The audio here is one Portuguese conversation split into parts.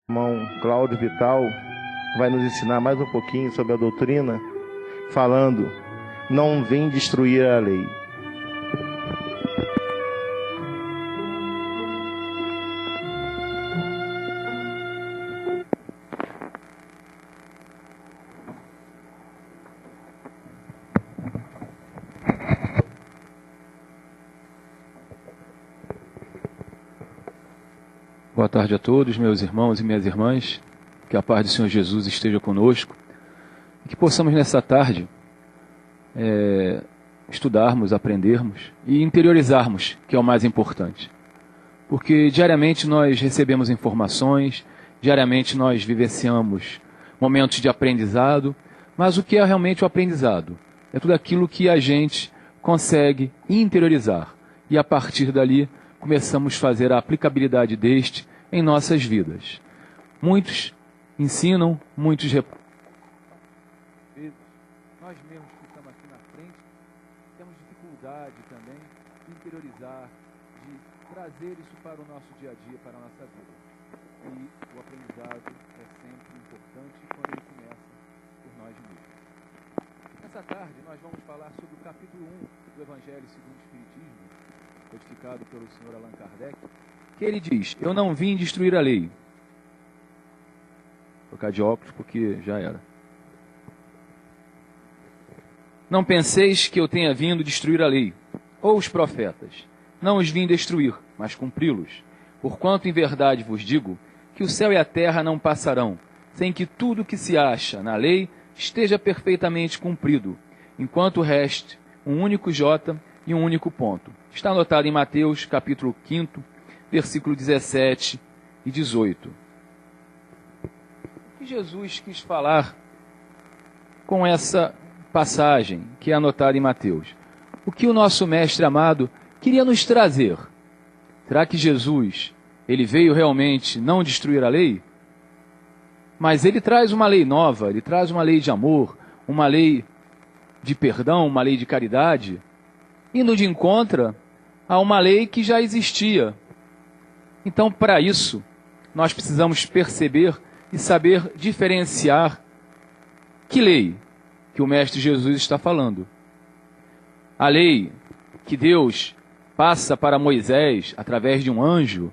Irmão Cláudio Vital vai nos ensinar mais um pouquinho sobre a doutrina, falando: não vem destruir a lei. Boa tarde a todos, meus irmãos e minhas irmãs. Que a paz do Senhor Jesus esteja conosco. E que possamos nessa tarde estudarmos, aprendermos e interiorizarmos, que é o mais importante. Porque diariamente nós recebemos informações, diariamente nós vivenciamos momentos de aprendizado, mas o que é realmente o aprendizado? É tudo aquilo que a gente consegue interiorizar. E a partir dali começamos a fazer a aplicabilidade deste em nossas vidas. Muitos ensinam, muitos nós mesmos que estamos aqui na frente temos dificuldade também de interiorizar, de trazer isso para o nosso dia a dia, para a nossa vida. E o aprendizado é sempre importante quando ele começa por nós mesmos. Nessa tarde nós vamos falar sobre o capítulo 1 do Evangelho segundo o Espiritismo, codificado pelo Sr. Allan Kardec, que ele diz: eu não vim destruir a lei. Vou trocar de óculos porque já era. Não penseis que eu tenha vindo destruir a lei, ou os profetas. Não os vim destruir, mas cumpri-los. Porquanto em verdade vos digo, que o céu e a terra não passarão, sem que tudo que se acha na lei esteja perfeitamente cumprido, enquanto reste um único J e um único ponto. Está anotado em Mateus, capítulo 5, versículo 17 e 18. O que Jesus quis falar com essa passagem que é anotada em Mateus? O que o nosso mestre amado queria nos trazer? Será que Jesus, ele veio realmente não destruir a lei? Mas ele traz uma lei nova, ele traz uma lei de amor, uma lei de perdão, uma lei de caridade, indo de encontro a uma lei que já existia. Então, para isso, nós precisamos perceber e saber diferenciar que lei que o Mestre Jesus está falando. A lei que Deus passa para Moisés através de um anjo,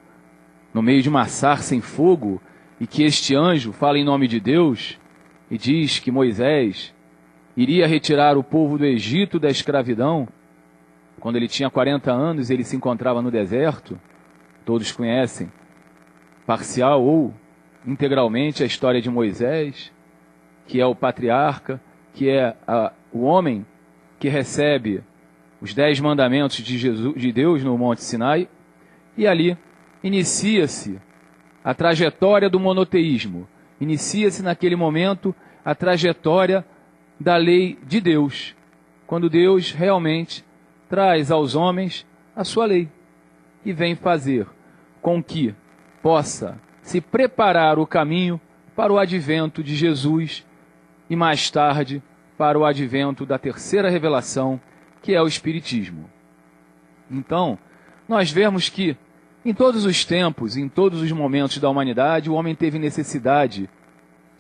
no meio de uma sarça em fogo, e que este anjo fala em nome de Deus e diz que Moisés iria retirar o povo do Egito da escravidão. Quando ele tinha 40 anos, ele se encontrava no deserto. Todos conhecem, parcial ou integralmente, a história de Moisés, que é o patriarca, que é o homem que recebe os 10 mandamentos de Deus no Monte Sinai, e ali inicia-se a trajetória do monoteísmo, inicia-se naquele momento a trajetória da lei de Deus, quando Deus realmente traz aos homens a sua lei e vem fazer com que possa se preparar o caminho para o advento de Jesus e mais tarde para o advento da terceira revelação, que é o Espiritismo. Então, nós vemos que em todos os tempos, em todos os momentos da humanidade, o homem teve necessidade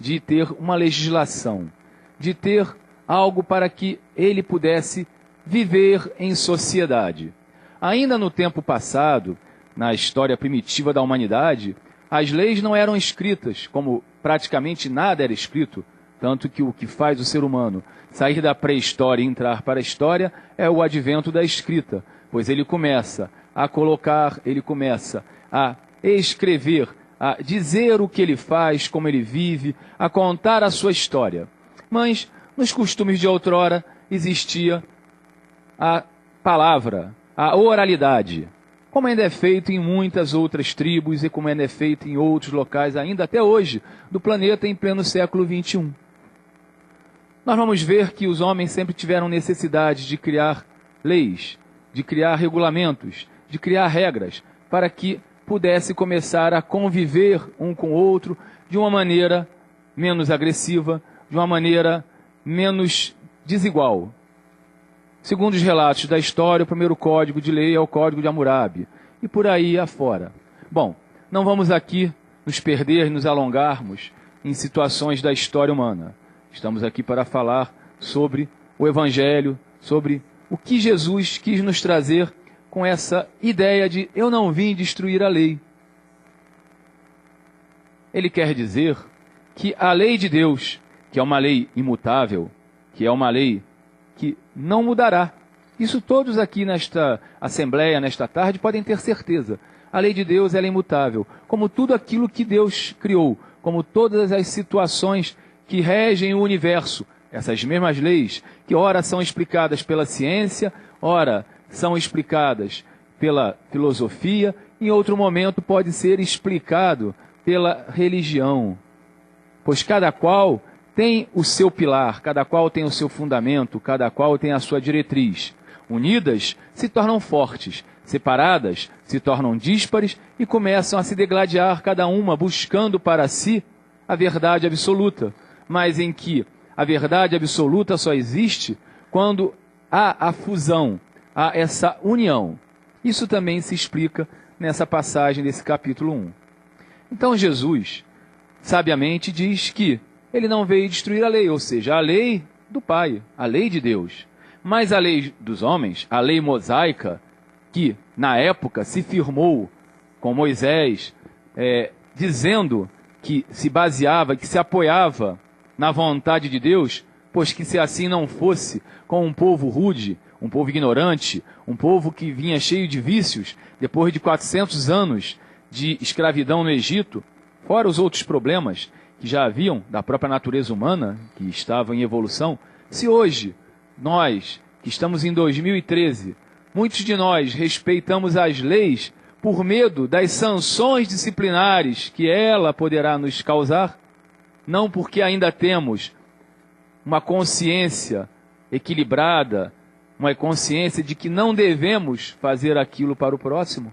de ter uma legislação, de ter algo para que ele pudesse viver em sociedade. Ainda no tempo passado, na história primitiva da humanidade, as leis não eram escritas, como praticamente nada era escrito, tanto que o que faz o ser humano sair da pré-história e entrar para a história é o advento da escrita, pois ele começa a colocar, ele começa a escrever, a dizer o que ele faz, como ele vive, a contar a sua história. Mas, nos costumes de outrora, existia a palavra, a oralidade, como ainda é feito em muitas outras tribos e como ainda é feito em outros locais, ainda até hoje, do planeta em pleno século XXI. Nós vamos ver que os homens sempre tiveram necessidade de criar leis, de criar regulamentos, de criar regras, para que pudesse começar a conviver um com o outro de uma maneira menos agressiva, de uma maneira menos desigual. Segundo os relatos da história, o primeiro código de lei é o Código de Hammurabi, e por aí afora. Bom, não vamos aqui nos perder, nos alongarmos em situações da história humana. Estamos aqui para falar sobre o Evangelho, sobre o que Jesus quis nos trazer com essa ideia de eu não vim destruir a lei. Ele quer dizer que a lei de Deus, que é uma lei imutável, que é uma lei que não mudará. Isso todos aqui nesta assembleia, nesta tarde, podem ter certeza. A lei de Deus ela é imutável, como tudo aquilo que Deus criou, como todas as situações que regem o universo. Essas mesmas leis que ora são explicadas pela ciência, ora são explicadas pela filosofia, em outro momento pode ser explicado pela religião. Pois cada qual tem o seu pilar, cada qual tem o seu fundamento, cada qual tem a sua diretriz. Unidas se tornam fortes, separadas se tornam díspares e começam a se degladiar, cada uma buscando para si a verdade absoluta, mas em que a verdade absoluta só existe quando há a fusão, há essa união. Isso também se explica nessa passagem desse capítulo 1. Então Jesus, sabiamente, diz que ele não veio destruir a lei, ou seja, a lei do Pai, a lei de Deus. Mas a lei dos homens, a lei mosaica, que na época se firmou com Moisés, dizendo que se baseava, que se apoiava na vontade de Deus, pois que se assim não fosse com um povo rude, um povo ignorante, um povo que vinha cheio de vícios, depois de 400 anos de escravidão no Egito, fora os outros problemas que já haviam da própria natureza humana, que estava em evolução, se hoje nós, que estamos em 2013, muitos de nós respeitamos as leis por medo das sanções disciplinares que ela poderá nos causar, não porque ainda temos uma consciência equilibrada, uma consciência de que não devemos fazer aquilo para o próximo.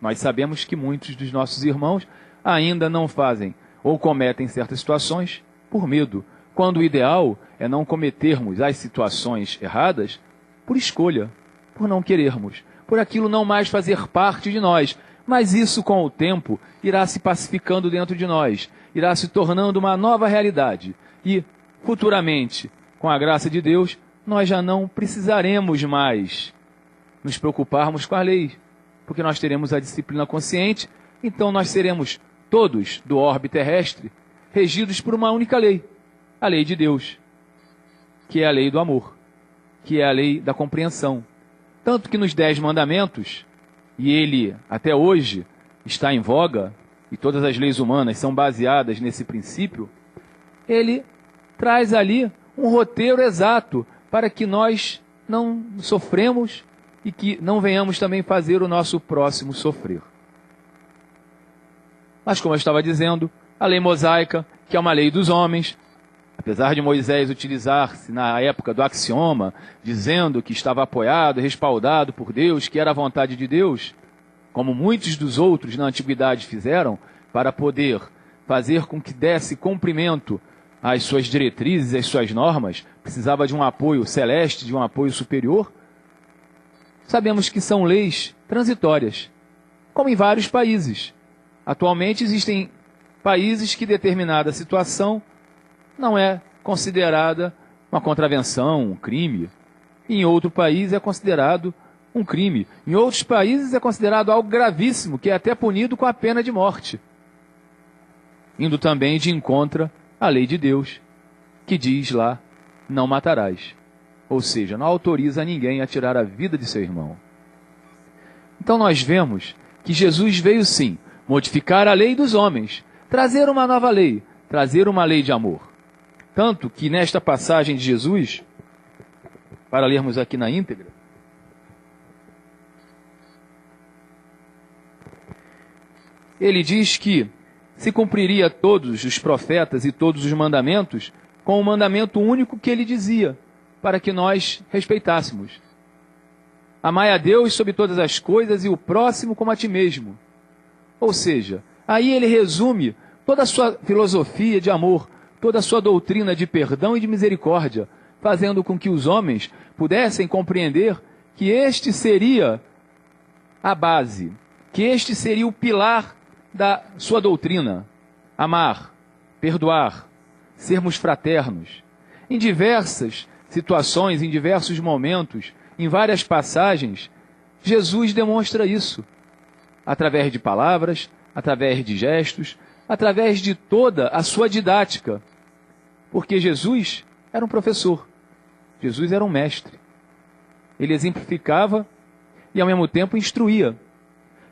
Nós sabemos que muitos dos nossos irmãos ainda não fazem ou cometem certas situações por medo, quando o ideal é não cometermos as situações erradas por escolha, por não querermos, por aquilo não mais fazer parte de nós. Mas isso, com o tempo, irá se pacificando dentro de nós, irá se tornando uma nova realidade. E, futuramente, com a graça de Deus, nós já não precisaremos mais nos preocuparmos com a lei, porque nós teremos a disciplina consciente, então nós seremos todos do orbe terrestre regidos por uma única lei, a lei de Deus, que é a lei do amor, que é a lei da compreensão. Tanto que nos 10 mandamentos, e ele até hoje está em voga, e todas as leis humanas são baseadas nesse princípio, ele traz ali um roteiro exato para que nós não sofremos e que não venhamos também fazer o nosso próximo sofrer. Mas, como eu estava dizendo, a lei mosaica, que é uma lei dos homens, apesar de Moisés utilizar-se na época do axioma, dizendo que estava apoiado, respaldado por Deus, que era a vontade de Deus, como muitos dos outros na antiguidade fizeram, para poder fazer com que desse cumprimento às suas diretrizes, às suas normas, precisava de um apoio celeste, de um apoio superior. Sabemos que são leis transitórias, como em vários países. Atualmente existem países que determinada situação não é considerada uma contravenção, um crime. Em outro país é considerado um crime. Em outros países é considerado algo gravíssimo, que é até punido com a pena de morte. Indo também de encontro à lei de Deus, que diz lá, não matarás. Ou seja, não autoriza ninguém a tirar a vida de seu irmão. Então nós vemos que Jesus veio sim modificar a lei dos homens, trazer uma nova lei, trazer uma lei de amor. Tanto que nesta passagem de Jesus, para lermos aqui na íntegra, ele diz que se cumpriria todos os profetas e todos os mandamentos com o mandamento único que ele dizia, para que nós respeitássemos. Amai a Deus sobre todas as coisas e o próximo como a ti mesmo. Ou seja, aí ele resume toda a sua filosofia de amor, toda a sua doutrina de perdão e de misericórdia, fazendo com que os homens pudessem compreender que este seria a base, que este seria o pilar da sua doutrina: amar, perdoar, sermos fraternos. Em diversas situações, em diversos momentos, em várias passagens, Jesus demonstra isso, através de palavras, através de gestos, através de toda a sua didática. Porque Jesus era um professor, Jesus era um mestre. Ele exemplificava e, ao mesmo tempo, instruía.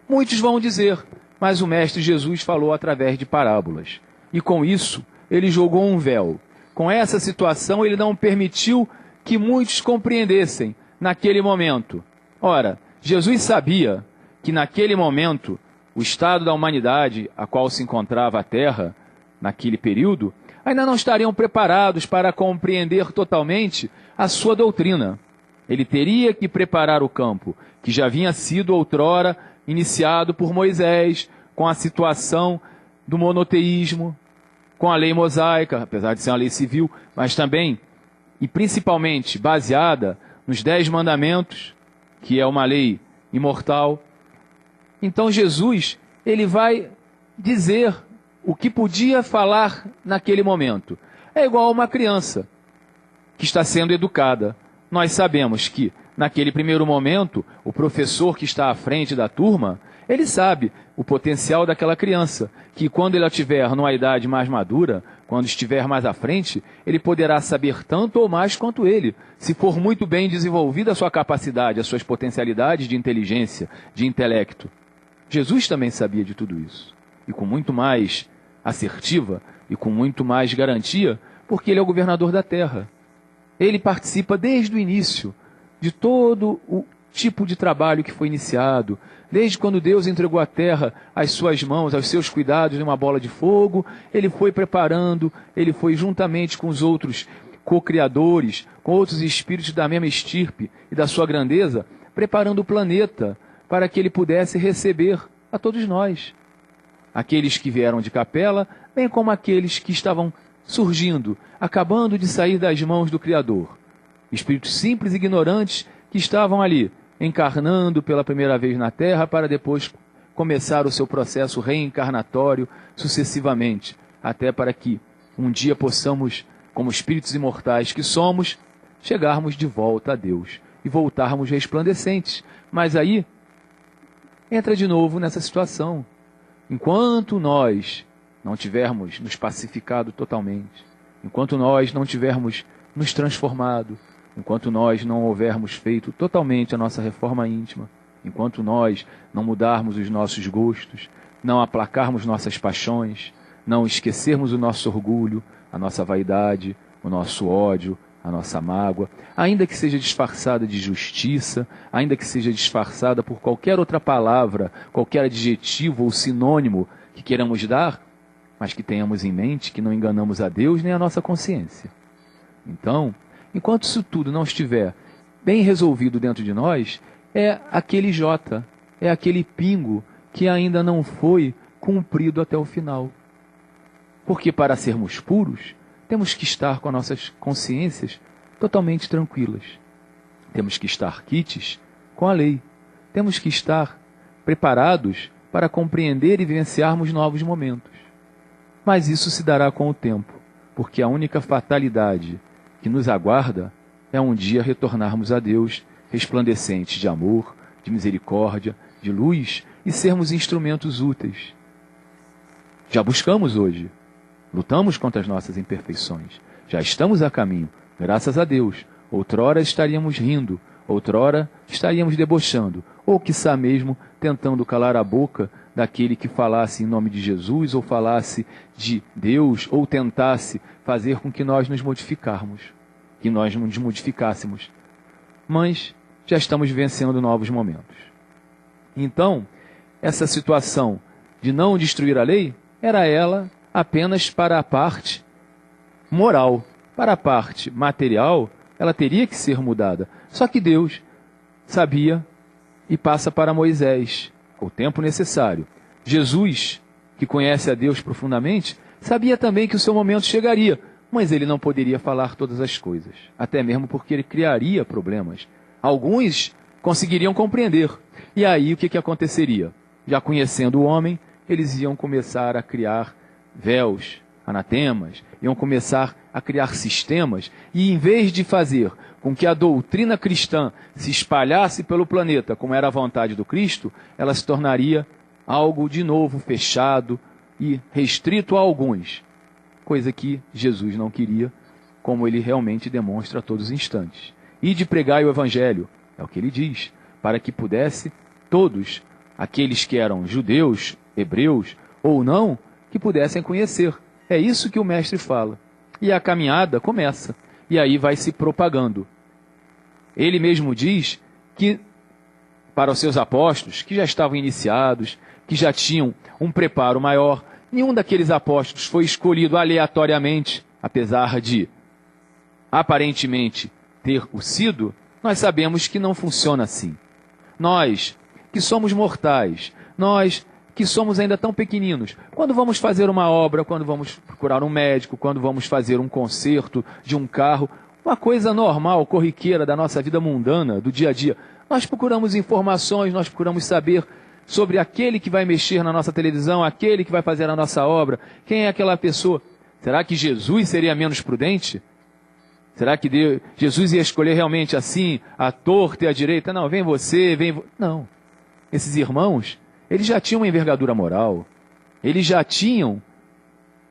Muitos vão dizer, mas o mestre Jesus falou através de parábolas. E com isso, ele jogou um véu. Com essa situação, ele não permitiu que muitos compreendessem naquele momento. Ora, Jesus sabia que naquele momento, o estado da humanidade a qual se encontrava a Terra, naquele período, ainda não estariam preparados para compreender totalmente a sua doutrina. Ele teria que preparar o campo, que já havia sido outrora iniciado por Moisés, com a situação do monoteísmo, com a lei mosaica, apesar de ser uma lei civil, mas também e principalmente baseada nos 10 mandamentos, que é uma lei imortal. Então Jesus, ele vai dizer o que podia falar naquele momento. É igual a uma criança que está sendo educada. Nós sabemos que, naquele primeiro momento, o professor que está à frente da turma, ele sabe o potencial daquela criança, que quando ela estiver numa idade mais madura, quando estiver mais à frente, ele poderá saber tanto ou mais quanto ele, se for muito bem desenvolvida a sua capacidade, as suas potencialidades de inteligência, de intelecto. Jesus também sabia de tudo isso, e com muito mais assertiva e com muito mais garantia, porque ele é o governador da terra. Ele participa desde o início de todo o tipo de trabalho que foi iniciado, desde quando Deus entregou a terra às suas mãos, aos seus cuidados, numa bola de fogo, ele foi preparando, ele foi juntamente com os outros co-criadores, com outros espíritos da mesma estirpe e da sua grandeza, preparando o planeta para que ele pudesse receber a todos nós. Aqueles que vieram de capela, bem como aqueles que estavam surgindo, acabando de sair das mãos do Criador. Espíritos simples e ignorantes que estavam ali, encarnando pela primeira vez na Terra, para depois começar o seu processo reencarnatório sucessivamente, até para que um dia possamos, como espíritos imortais que somos, chegarmos de volta a Deus e voltarmos resplandecentes. Mas aí, entra de novo nessa situação. Enquanto nós não tivermos nos pacificado totalmente, enquanto nós não tivermos nos transformado, enquanto nós não houvermos feito totalmente a nossa reforma íntima, enquanto nós não mudarmos os nossos gostos, não aplacarmos nossas paixões, não esquecermos o nosso orgulho, a nossa vaidade, o nosso ódio, a nossa mágoa, ainda que seja disfarçada de justiça, ainda que seja disfarçada por qualquer outra palavra, qualquer adjetivo ou sinônimo que queiramos dar, mas que tenhamos em mente que não enganamos a Deus nem a nossa consciência. Então, enquanto isso tudo não estiver bem resolvido dentro de nós, é aquele jota, é aquele pingo que ainda não foi cumprido até o final. Porque para sermos puros, temos que estar com as nossas consciências totalmente tranquilas. Temos que estar quites com a lei. Temos que estar preparados para compreender e vivenciarmos novos momentos. Mas isso se dará com o tempo, porque a única fatalidade que nos aguarda é um dia retornarmos a Deus, resplandecentes de amor, de misericórdia, de luz, e sermos instrumentos úteis. Já buscamos hoje, lutamos contra as nossas imperfeições, já estamos a caminho, graças a Deus. Outrora estaríamos rindo, outrora estaríamos debochando, ou quiçá mesmo tentando calar a boca daquele que falasse em nome de Jesus, ou falasse de Deus, ou tentasse fazer com que nós nos modificarmos, que nós nos modificássemos. Mas já estamos vencendo novos momentos. Então, essa situação de não destruir a lei, era ela apenas para a parte moral. Para a parte material, ela teria que ser mudada. Só que Deus sabia e passa para Moisés o tempo necessário. Jesus, que conhece a Deus profundamente, sabia também que o seu momento chegaria, mas ele não poderia falar todas as coisas, até mesmo porque ele criaria problemas. Alguns conseguiriam compreender. E aí o que aconteceria? Já conhecendo o homem, eles iam começar a criar véus, anatemas, iam começar a criar sistemas, e em vez de fazer com que a doutrina cristã se espalhasse pelo planeta, como era a vontade do Cristo, ela se tornaria algo de novo fechado e restrito a alguns, coisa que Jesus não queria, como ele realmente demonstra a todos os instantes. E de pregar o Evangelho, é o que ele diz, para que pudesse todos, aqueles que eram judeus, hebreus ou não, que pudessem conhecer. É isso que o mestre fala. E a caminhada começa, e aí vai se propagando. Ele mesmo diz que, para os seus apóstolos, que já estavam iniciados, que já tinham um preparo maior, nenhum daqueles apóstolos foi escolhido aleatoriamente, apesar de, aparentemente, ter o sido. Nós sabemos que não funciona assim. Nós, que somos mortais, nós que somos ainda tão pequeninos, quando vamos fazer uma obra, quando vamos procurar um médico, quando vamos fazer um conserto de um carro, uma coisa normal, corriqueira da nossa vida mundana, do dia a dia, nós procuramos informações, nós procuramos saber sobre aquele que vai mexer na nossa televisão, aquele que vai fazer a nossa obra, quem é aquela pessoa. Será que Jesus seria menos prudente? Será que Jesus ia escolher realmente assim, a torta e a direita? Não, vem você, Não. Esses irmãos, eles já tinham uma envergadura moral. Eles já tinham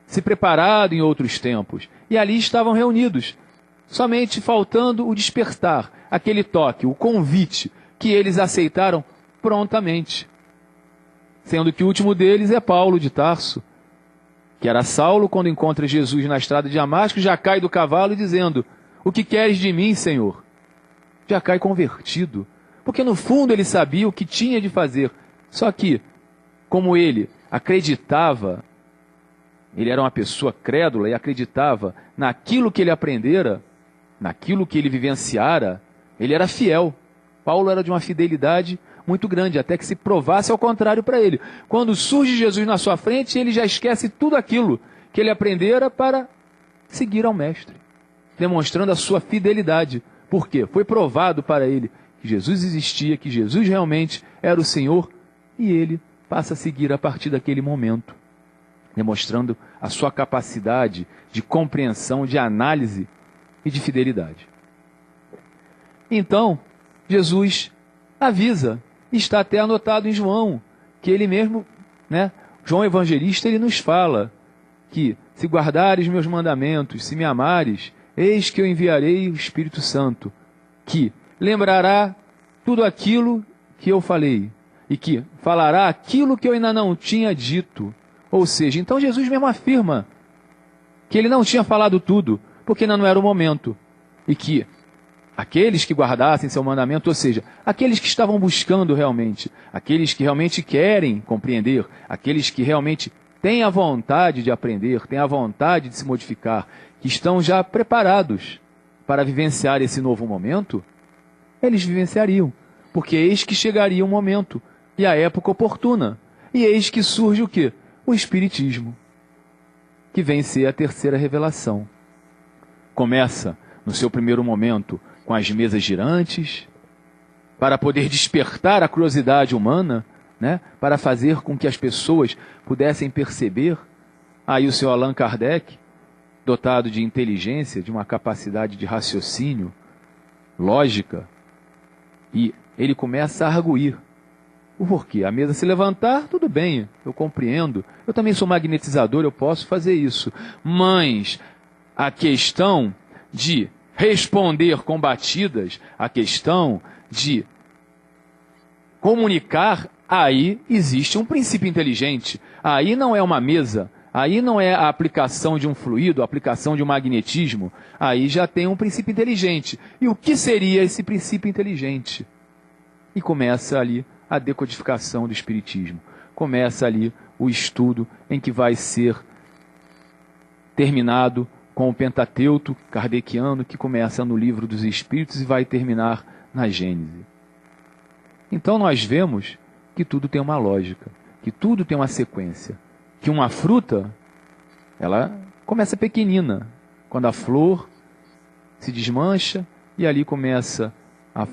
se preparado em outros tempos. E ali estavam reunidos. Somente faltando o despertar, aquele toque, o convite, que eles aceitaram prontamente. Sendo que o último deles é Paulo de Tarso, que era Saulo, quando encontra Jesus na estrada de Damasco, já cai do cavalo dizendo: o que queres de mim, Senhor? Já cai convertido, porque no fundo ele sabia o que tinha de fazer. Só que, como ele acreditava, ele era uma pessoa crédula e acreditava naquilo que ele aprendera, naquilo que ele vivenciara, ele era fiel. Paulo era de uma fidelidade muito grande, até que se provasse ao contrário para ele. Quando surge Jesus na sua frente, ele já esquece tudo aquilo que ele aprendera para seguir ao Mestre, demonstrando a sua fidelidade. Por quê? Foi provado para ele que Jesus existia, que Jesus realmente era o Senhor, e ele passa a seguir a partir daquele momento, demonstrando a sua capacidade de compreensão, de análise e de fidelidade. Então, Jesus avisa, está até anotado em João, que ele mesmo, João Evangelista, ele nos fala que se guardares meus mandamentos, se me amares, eis que eu enviarei o Espírito Santo, que lembrará tudo aquilo que eu falei, e que falará aquilo que eu ainda não tinha dito. Ou seja, então Jesus mesmo afirma que ele não tinha falado tudo, porque ainda não era o momento, e que aqueles que guardassem seu mandamento, ou seja, aqueles que estavam buscando realmente, aqueles que realmente querem compreender, aqueles que realmente têm a vontade de aprender, têm a vontade de se modificar, que estão já preparados para vivenciar esse novo momento, eles vivenciariam, porque eis que chegaria o momento e a época oportuna, e eis que surge o quê? O Espiritismo, que vem ser a terceira revelação. Começa, no seu primeiro momento, com as mesas girantes, para poder despertar a curiosidade humana, para fazer com que as pessoas pudessem perceber. Aí o seu Allan Kardec, dotado de inteligência, de uma capacidade de raciocínio, lógica, e ele começa a arguir. O porquê? A mesa se levantar, tudo bem, eu compreendo. Eu também sou magnetizador, eu posso fazer isso. Mas a questão de responder com batidas, a questão de comunicar, aí existe um princípio inteligente. Aí não é uma mesa, aí não é a aplicação de um fluido, a aplicação de um magnetismo. Aí já tem um princípio inteligente. E o que seria esse princípio inteligente? E começa ali a decodificação do Espiritismo. Começa ali o estudo em que vai ser terminado com o Pentateuco kardeciano, que começa no Livro dos Espíritos e vai terminar na Gênese. Então nós vemos que tudo tem uma lógica, que tudo tem uma sequência, que uma fruta, ela começa pequenina, quando a flor se desmancha e ali começa a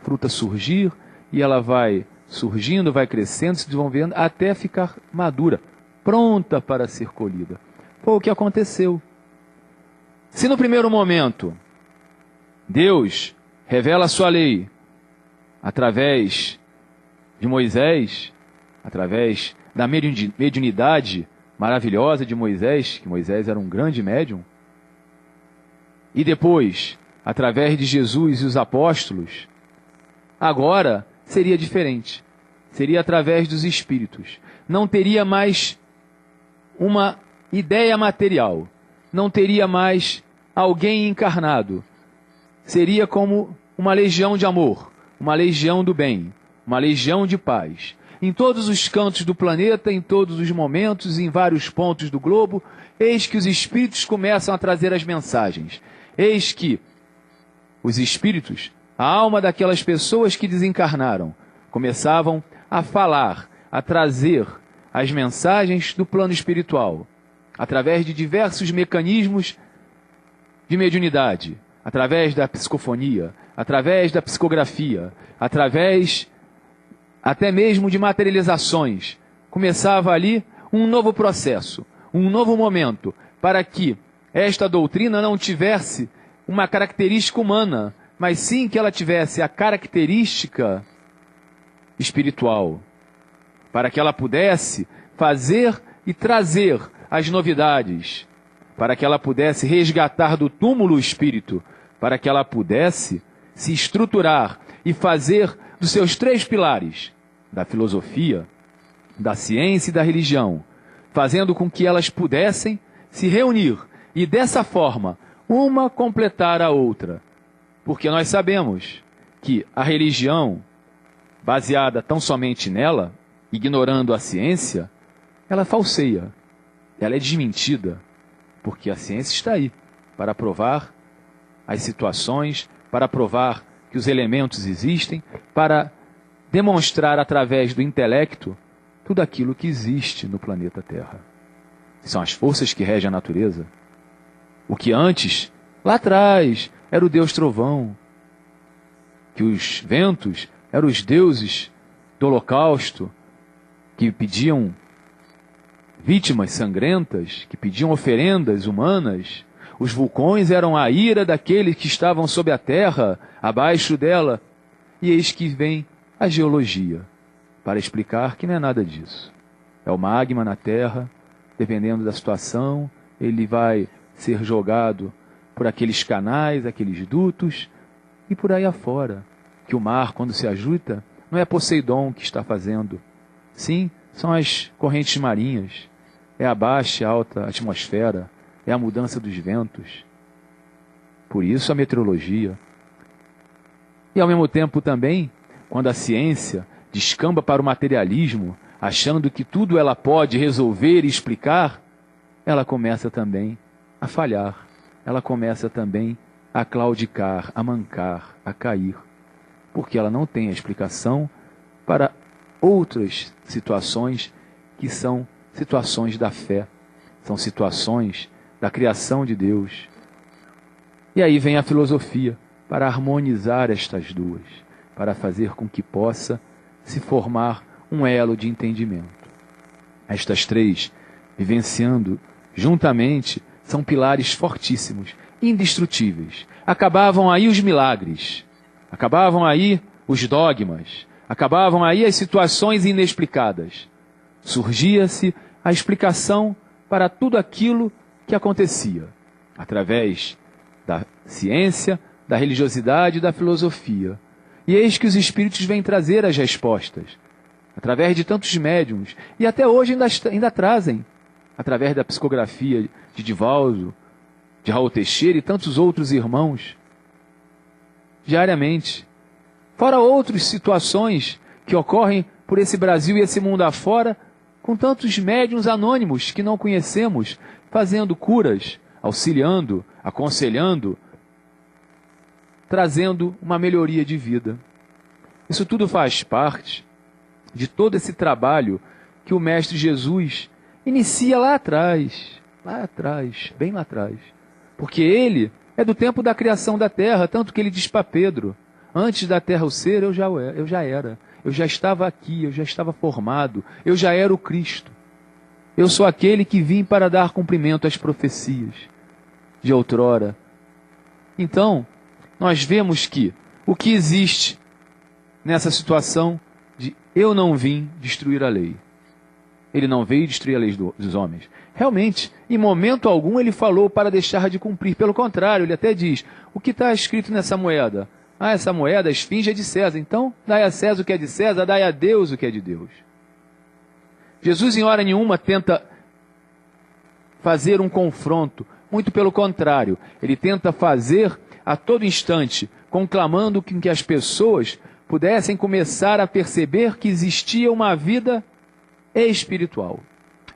fruta surgir, e ela vai surgindo, vai crescendo, se desenvolvendo, até ficar madura, pronta para ser colhida. Foi o que aconteceu. Se no primeiro momento Deus revela a sua lei através de Moisés, através da mediunidade maravilhosa de Moisés, que Moisés era um grande médium, e depois, através de Jesus e os apóstolos, agora seria diferente. Seria através dos Espíritos. Não teria mais uma ideia material. Não teria mais alguém encarnado. Seria como uma legião de amor, uma legião do bem, uma legião de paz. Em todos os cantos do planeta, em todos os momentos, em vários pontos do globo, eis que os Espíritos começam a trazer as mensagens. Eis que os Espíritos, a alma daquelas pessoas que desencarnaram, começavam a falar, a trazer as mensagens do plano espiritual, através de diversos mecanismos de mediunidade, através da psicofonia, através da psicografia, através até mesmo de materializações. Começava ali um novo processo, um novo momento, para que esta doutrina não tivesse uma característica humana, mas sim que ela tivesse a característica espiritual, para que ela pudesse fazer e trazer as novidades, para que ela pudesse resgatar do túmulo o espírito, para que ela pudesse se estruturar e fazer dos seus 3 pilares, da filosofia, da ciência e da religião, fazendo com que elas pudessem se reunir e dessa forma uma completar a outra. Porque nós sabemos que a religião, baseada tão somente nela, ignorando a ciência, ela falseia, ela é desmentida, porque a ciência está aí para provar as situações, para provar que os elementos existem, para demonstrar através do intelecto tudo aquilo que existe no planeta Terra. São as forças que regem a natureza. O que antes, lá atrás, era o Deus Trovão, que os ventos eram os deuses do holocausto, que pediam vítimas sangrentas, que pediam oferendas humanas. Os vulcões eram a ira daqueles que estavam sob a terra, abaixo dela. E eis que vem a geologia, para explicar que não é nada disso. É o magma na terra, dependendo da situação, ele vai ser jogado por aqueles canais, aqueles dutos, e por aí afora. Que o mar, quando se agita, não é Poseidon que está fazendo. Sim, são as correntes marinhas. É a baixa e alta atmosfera. É a mudança dos ventos. Por isso a meteorologia. E ao mesmo tempo também, quando a ciência descamba para o materialismo, achando que tudo ela pode resolver e explicar, ela começa também a falhar. Ela começa também a claudicar, a mancar, a cair. Porque ela não tem a explicação para outras situações que são situações da fé, são situações da criação de Deus. E aí vem a filosofia para harmonizar estas duas, para fazer com que possa se formar um elo de entendimento. Estas 3, vivenciando juntamente, são pilares fortíssimos, indestrutíveis. Acabavam aí os milagres, acabavam aí os dogmas, acabavam aí as situações inexplicadas. Surgia-se a explicação para tudo aquilo que acontecia, através da ciência, da religiosidade e da filosofia. E eis que os espíritos vêm trazer as respostas, através de tantos médiuns, e até hoje ainda trazem, através da psicografia de Divaldo, de Raul Teixeira e tantos outros irmãos, diariamente. Fora outras situações que ocorrem por esse Brasil e esse mundo afora, com tantos médiuns anônimos que não conhecemos, fazendo curas, auxiliando, aconselhando, trazendo uma melhoria de vida. Isso tudo faz parte de todo esse trabalho que o Mestre Jesus inicia lá atrás, bem lá atrás. Porque ele é do tempo da criação da terra, tanto que ele diz para Pedro, antes da terra o ser, eu já era. eu já estava aqui, eu já estava formado, eu já era o Cristo. Eu sou aquele que vim para dar cumprimento às profecias de outrora. Então, nós vemos que o que existe nessa situação de eu não vim destruir a lei. Ele não veio destruir a lei dos homens. Realmente, em momento algum ele falou para deixar de cumprir. Pelo contrário, ele até diz, o que está escrito nessa moeda? Ah, essa moeda, a esfinge é de César. Então, dai a César o que é de César, dai a Deus o que é de Deus. Jesus em hora nenhuma tenta fazer um confronto. Muito pelo contrário, ele tenta fazer a todo instante, conclamando que as pessoas pudessem começar a perceber que existia uma vida espiritual,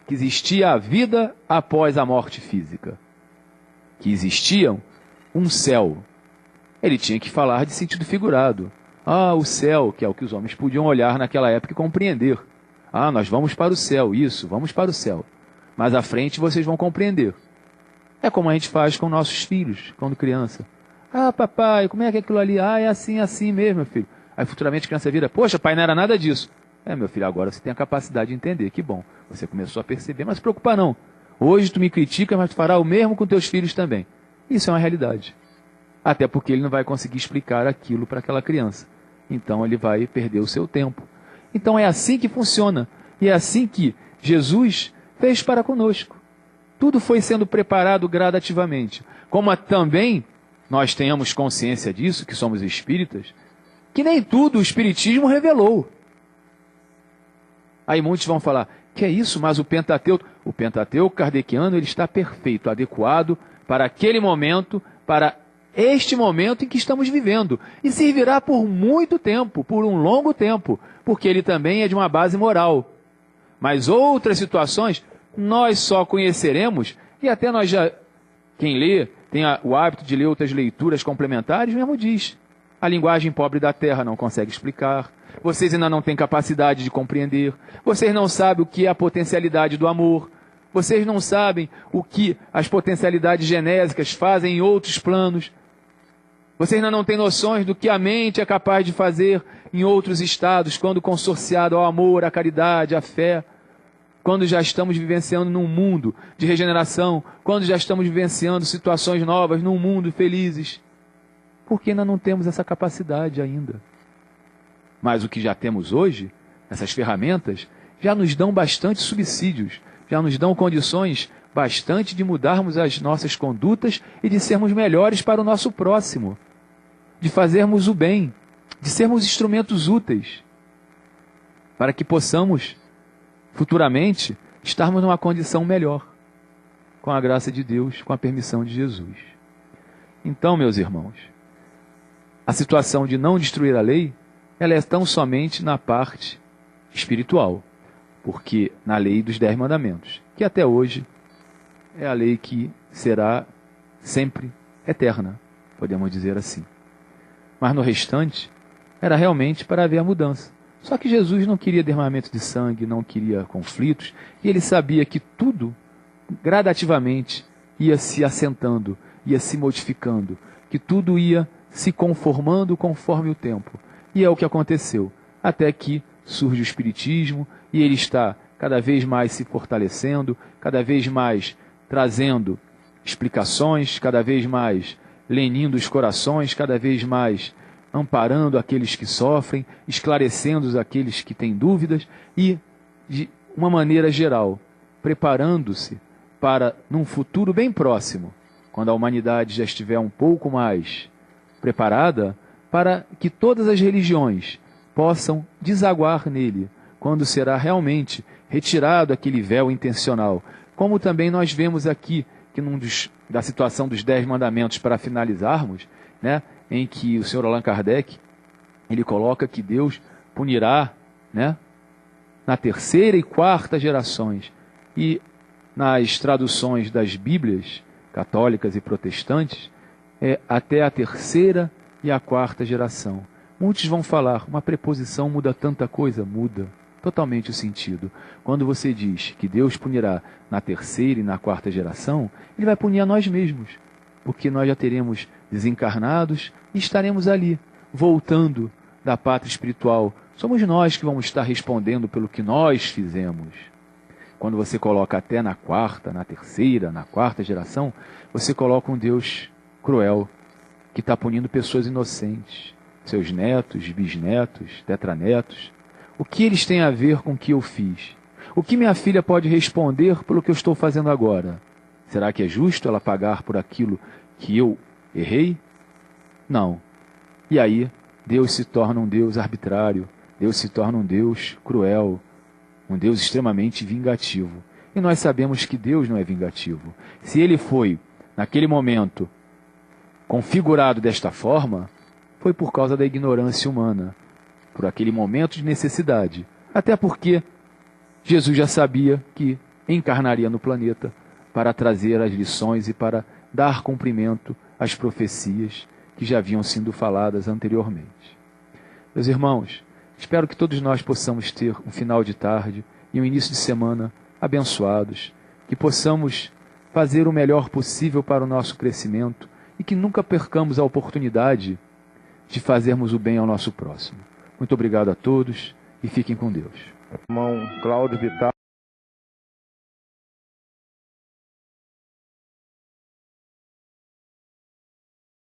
que existia a vida após a morte física, que existia um céu. Ele tinha que falar de sentido figurado. Ah, o céu, que é o que os homens podiam olhar naquela época e compreender. Ah, nós vamos para o céu, isso, vamos para o céu. Mas à frente vocês vão compreender. É como a gente faz com nossos filhos, quando criança. Ah, papai, como é que é aquilo ali? Ah, é assim mesmo, meu filho. Aí futuramente a criança vira, poxa, pai, não era nada disso. É, meu filho, agora você tem a capacidade de entender, que bom. Você começou a perceber, mas se preocupa não. Hoje tu me critica, mas tu fará o mesmo com teus filhos também. Isso é uma realidade. Até porque ele não vai conseguir explicar aquilo para aquela criança. Então ele vai perder o seu tempo. Então é assim que funciona. E é assim que Jesus fez para conosco. Tudo foi sendo preparado gradativamente. Como também nós tenhamos consciência disso, que somos espíritas, que nem tudo o Espiritismo revelou. Aí muitos vão falar, que é isso, mas o Pentateuco kardeciano, ele está perfeito, adequado para aquele momento, para este momento em que estamos vivendo. E servirá por muito tempo, por um longo tempo, porque ele também é de uma base moral. Mas outras situações, nós só conheceremos, e até nós já, quem lê, tem o hábito de ler outras leituras complementares, mesmo diz, a linguagem pobre da terra não consegue explicar, vocês ainda não têm capacidade de compreender, vocês não sabem o que é a potencialidade do amor, vocês não sabem o que as potencialidades genésicas fazem em outros planos, vocês ainda não têm noções do que a mente é capaz de fazer em outros estados, quando consorciado ao amor, à caridade, à fé, quando já estamos vivenciando num mundo de regeneração, quando já estamos vivenciando situações novas num mundo felizes, porque ainda não temos essa capacidade ainda. Mas o que já temos hoje, essas ferramentas, já nos dão bastante subsídios, já nos dão condições bastante de mudarmos as nossas condutas e de sermos melhores para o nosso próximo, de fazermos o bem, de sermos instrumentos úteis, para que possamos, futuramente, estarmos numa condição melhor, com a graça de Deus, com a permissão de Jesus. Então, meus irmãos, a situação de não destruir a lei, ela é tão somente na parte espiritual, porque na lei dos 10 mandamentos, que até hoje é a lei que será sempre eterna, podemos dizer assim. Mas no restante, era realmente para haver a mudança. Só que Jesus não queria derramamento de sangue, não queria conflitos, e ele sabia que tudo, gradativamente, ia se assentando, ia se modificando, que tudo ia se conformando conforme o tempo. E é o que aconteceu, até que surge o Espiritismo, e ele está cada vez mais se fortalecendo, cada vez mais trazendo explicações, cada vez mais lenindo os corações, cada vez mais amparando aqueles que sofrem, esclarecendo aqueles que têm dúvidas e, de uma maneira geral, preparando-se para, num futuro bem próximo, quando a humanidade já estiver um pouco mais preparada, para que todas as religiões possam desaguar nele, quando será realmente retirado aquele véu intencional. Como também nós vemos aqui, que da situação dos 10 mandamentos, para finalizarmos, né, em que o senhor Allan Kardec, ele coloca que Deus punirá, né, na 3ª e 4ª gerações. E nas traduções das Bíblias católicas e protestantes, até a 3ª e a 4ª geração. Muitos vão falar, uma preposição muda tanta coisa? Muda totalmente o sentido. Quando você diz que Deus punirá na 3ª e na 4ª geração, Ele vai punir a nós mesmos, porque nós já teremos desencarnados e estaremos ali, voltando da pátria espiritual Somos nós que vamos estar respondendo pelo que nós fizemos. Quando você coloca até na quarta, na terceira, na quarta geração, você coloca um Deus cruel, que está punindo pessoas inocentes, seus netos, bisnetos, tetranetos. O que eles têm a ver com o que eu fiz? O que minha filha pode responder pelo que eu estou fazendo agora? Será que é justo ela pagar por aquilo que eu errei? Não. E aí, Deus se torna um Deus arbitrário, Deus se torna um Deus cruel, um Deus extremamente vingativo. E nós sabemos que Deus não é vingativo. Se Ele foi, naquele momento, configurado desta forma, foi por causa da ignorância humana, por aquele momento de necessidade. Até porque Jesus já sabia que encarnaria no planeta para trazer as lições e para dar cumprimento às profecias que já haviam sido faladas anteriormente. Meus irmãos, espero que todos nós possamos ter um final de tarde e um início de semana abençoados, que possamos fazer o melhor possível para o nosso crescimento e que nunca percamos a oportunidade de fazermos o bem ao nosso próximo. Muito obrigado a todos e fiquem com Deus. Irmão Cláudio Vital.